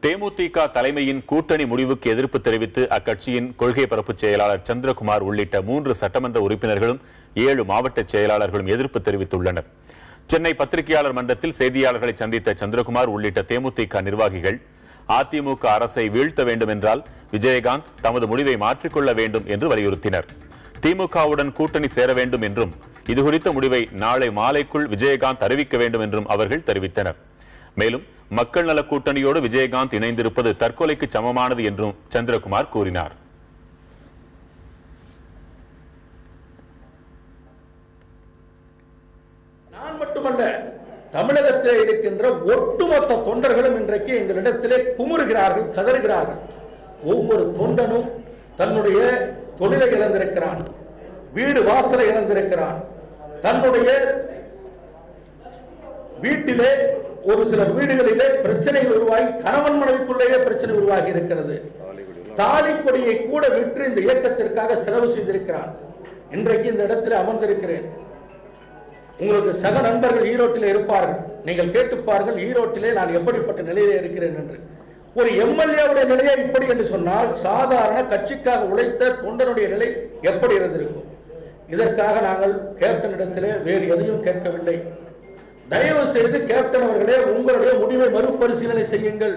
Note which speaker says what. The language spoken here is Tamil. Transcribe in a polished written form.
Speaker 1: தேமுதிக தலைமையின் கூட்டணி முடிவுக்கு எதிர்ப்பு தெரிவித்து அக்கட்சியின் கொள்கை பரப்பு செயலாளர் சந்திரகுமார் உள்ளிட்ட 3 சட்டமன்ற உறுப்பினர்களும் 7 மாவட்ட செயலாளர்களும் எதிர்ப்பு தெரிவித்துள்ளனர். சென்னை பத்திரிகையாளர் மன்றத்தில் செய்தியாளர்களை சந்தித்த சந்திரகுமார் உள்ளிட்ட தேமுதிக நிர்வாகிகள் அதிமுக அரசை வீழ்த்த வேண்டும் என்றால் விஜயகாந்த் தமது முடிவை மாற்றிக்கொள்ள வேண்டும் என்று வலியுறுத்தினர். திமுகவுடன் கூட்டணி சேர வேண்டும் என்றும் இதுகுறித்த முடிவை நாளை மாலைக்குள் விஜயகாந்த் அறிவிக்க வேண்டும் என்றும் அவர்கள் தெரிவித்தனர். மேலும் மக்கள் நல கூட்டணியோடு விஜயகாந்த் இணைந்திருப்பது தற்கொலைக்கு சமமானது என்றும் சந்திரகுமார் கூறினார்.
Speaker 2: நான் மட்டுமல்ல, தமிழகத்தில் இருக்கின்ற ஒட்டுமொத்த தொண்டர்களும் இன்றைக்கு எங்களிடத்திலே குமுறுகிறார்கள், கதறுகிறார்கள். ஒவ்வொரு தொண்டனும் தன்னுடைய தொழிலை இழந்திருக்கிறான், வீடு வாசலை இழந்திருக்கிறான், தன்னுடைய வீட்டிலே ஒரு சில வீடுகளிலே பிரச்சனைகள் உருவாகி கணவன் மனைவிக்குள்ளேயே பிரச்சனை உருவாகி இருக்கிறது. தாலி கொடியை கூட விற்று இந்த இயக்கத்திற்காக செலவு செய்திருக்கிறான். இன்றைக்கு இந்த இடத்தில் அமர்ந்திருக்கிறேன். உங்களுக்கு சக நண்பர்கள் ஈரோட்டில் இருப்பார்கள், நீங்கள் கேட்டுப்பார்கள் ஈரோட்டிலே நான் எப்படிப்பட்ட நிலையிலே இருக்கிறேன் என்று. ஒரு எம்எல்ஏவுடைய நிலையை இப்படி என்று சொன்னால் சாதாரண கட்சிக்காக உழைத்த தொண்டனுடைய நிலை எப்படி இருந்திருக்கும்? இதற்காக நாங்கள் கேப்டனிடத்திலே வேறு எதையும் கேட்கவில்லை. தயவு செய்து கேப்டன் அவர்களே, உங்களுடைய முடிவை மறுபரிசீலனை செய்யுங்கள்.